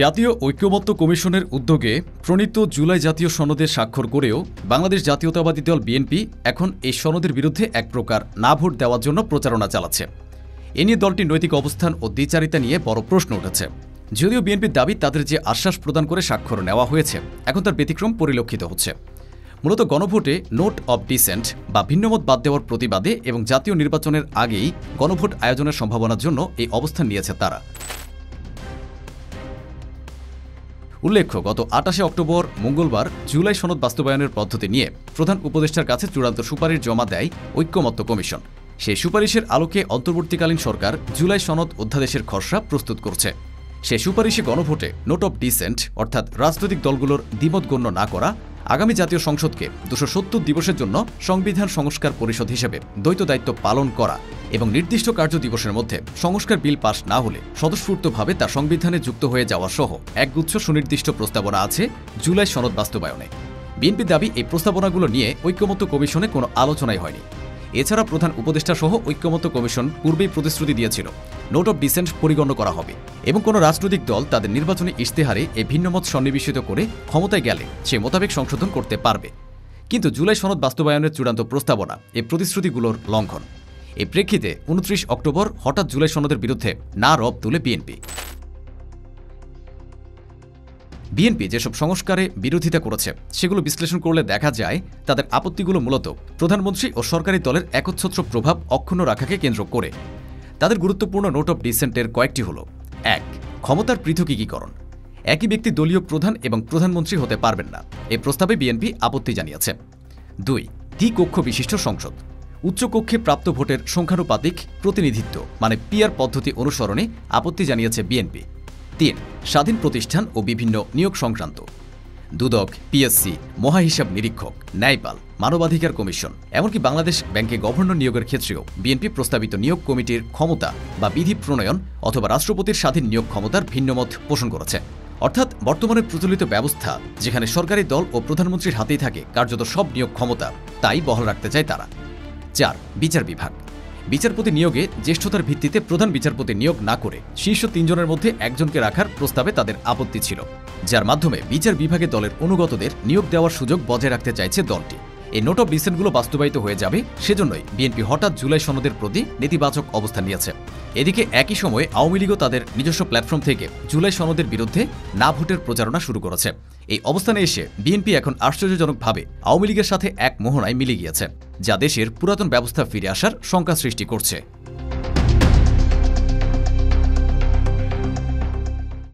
জাতীয় ঐক্যমত্য কমিশনের উদ্যোগে প্রণীত জুলাই জাতীয় সনদে স্বাক্ষর করেও বাংলাদেশ জাতীয়তাবাদী দল বিএনপি এখন এই সনদের বিরুদ্ধে এক প্রকার না ভোট দেওয়ার জন্য প্রচারণা চালাচ্ছে। এ নিয়ে দলটির নৈতিক অবস্থান ও দ্বিচারিতা নিয়ে বড় প্রশ্ন উঠেছে। যদিও বিএনপির দাবি তাদের যে আশ্বাস প্রদান করে স্বাক্ষর নেওয়া হয়েছে এখন তার ব্যতিক্রম পরিলক্ষিত হচ্ছে। মূলত গণভোটে নোট অব ডিসেন্ট বা ভিন্নমত বাদ দেওয়ার প্রতিবাদে এবং জাতীয় নির্বাচনের আগেই গণভোট আয়োজনের সম্ভাবনার জন্য এই অবস্থান নিয়েছে তারা। উল্লেখ্য, গত ২৮ অক্টোবর মঙ্গলবার জুলাই সনদ বাস্তবায়নের পদ্ধতি নিয়ে প্রধান উপদেষ্টার কাছে চূড়ান্ত সুপারিশ জমা দেয় ঐক্যমত্য কমিশন। সেই সুপারিশের আলোকে অন্তর্বর্তীকালীন সরকার জুলাই সনদ অধ্যাদেশের খসড়া প্রস্তুত করছে। সেই সুপারিশে গণভোটে নোট অব ডিসেন্ট অর্থাৎ রাজনৈতিক দলগুলোর দ্বিমত গণ্য না করা, আগামী জাতীয় সংসদকে ২৭০ দিবসের জন্য সংবিধান সংস্কার পরিষদ হিসেবে দ্বৈত দায়িত্ব পালন করা এবং নির্দিষ্ট কার্য দিবসের মধ্যে সংস্কার বিল পাশ না হলে স্বতঃস্ফূর্তভাবে তা সংবিধানে যুক্ত হয়ে যাওয়া সহ একগুচ্ছ সুনির্দিষ্ট প্রস্তাবনা আছে জুলাই সনদ বাস্তবায়নে। বিএনপির দাবি এই প্রস্তাবনাগুলো নিয়ে ঐক্যমত্য কমিশনে কোনো আলোচনাই হয়নি। এছাড়া প্রধান উপদেষ্টা সহ ঐক্যমত্য কমিশন পূর্বেই প্রতিশ্রুতি দিয়েছিল নোট অব ডিসেন্ট পরিগণ্য করা হবে এবং কোনো রাজনৈতিক দল তাদের নির্বাচনী ইশতেহারে এই ভিন্নমত সন্নিবেশিত করে ক্ষমতায় গেলে সে মোতাবেক সংশোধন করতে পারবে। কিন্তু জুলাই সনদ বাস্তবায়নের চূড়ান্ত প্রস্তাবনা এই প্রতিশ্রুতিগুলোর লঙ্ঘন। এই প্রেক্ষিতে ২৯ অক্টোবর হঠাৎ জুলাই সনদের বিরুদ্ধে না রব তুলে বিএনপি যেসব সংস্কারে বিরোধিতা করেছে সেগুলো বিশ্লেষণ করলে দেখা যায় তাদের আপত্তিগুলো মূলত প্রধানমন্ত্রী ও সরকারি দলের একচ্ছত্র প্রভাব অক্ষুণ্ণ রাখাকে কেন্দ্র করে। তাদের গুরুত্বপূর্ণ নোট অব ডিসেন্টের কয়েকটি হল: ১. ক্ষমতার পৃথকীকরণ। একই ব্যক্তি দলীয় প্রধান এবং প্রধানমন্ত্রী হতে পারবেন না, এই প্রস্তাবে বিএনপি আপত্তি জানিয়েছে। ২. দ্বিকক্ষ বিশিষ্ট সংসদ। উচ্চকক্ষে প্রাপ্ত ভোটের সংখ্যানুপাতিক প্রতিনিধিত্ব মানে পিআর পদ্ধতি অনুসরণে আপত্তি জানিয়েছে বিএনপি। ৩. স্বাধীন প্রতিষ্ঠান ও বিভিন্ন নিয়োগ সংক্রান্ত। দুদক, পিএসসি, মহাহিসাব নিরীক্ষক, ন্যায়পাল, মানবাধিকার কমিশন, এমনকি বাংলাদেশ ব্যাংকে গভর্নর নিয়োগের ক্ষেত্রেও বিএনপি প্রস্তাবিত নিয়োগ কমিটির ক্ষমতা বা বিধি প্রণয়ন অথবা রাষ্ট্রপতির স্বাধীন নিয়োগ ক্ষমতার ভিন্নমত পোষণ করেছে। অর্থাৎ বর্তমানে প্রচলিত ব্যবস্থা, যেখানে সরকারি দল ও প্রধানমন্ত্রীর হাতেই থাকে কার্যত সব নিয়োগ ক্ষমতা, তাই বহাল রাখতে চায় তারা। ৪. বিচার বিভাগ। বিচারপতি নিয়োগে জ্যেষ্ঠতার ভিত্তিতে প্রধান বিচারপতি নিয়োগ না করে শীর্ষ ৩ জনের মধ্যে একজনকে রাখার প্রস্তাবে তাদের আপত্তি ছিল, যার মাধ্যমে বিচার বিভাগে দলের অনুগতদের নিয়োগ দেওয়ার সুযোগ বজায় রাখতে চাইছে দলটি। এই নোট অব ডিসেন্টগুলো বাস্তবায়িত হয়ে যাবে, সেজন্যই বিএনপি হঠাৎ জুলাই সনদের প্রতি নেতিবাচক অবস্থান নিয়েছে। এদিকে একই সময়ে আওয়ামী লীগও তাদের নিজস্ব প্ল্যাটফর্ম থেকে জুলাই সনদের বিরুদ্ধে না ভোটের প্রচারণা শুরু করেছে। এই অবস্থানে এসে বিএনপি এখন আশ্চর্যজনকভাবে আওয়ামী লীগের সাথে এক মোহনায় মিলে গিয়েছে, যা দেশের পুরাতন ব্যবস্থা ফিরে আসার শঙ্কা সৃষ্টি করছে।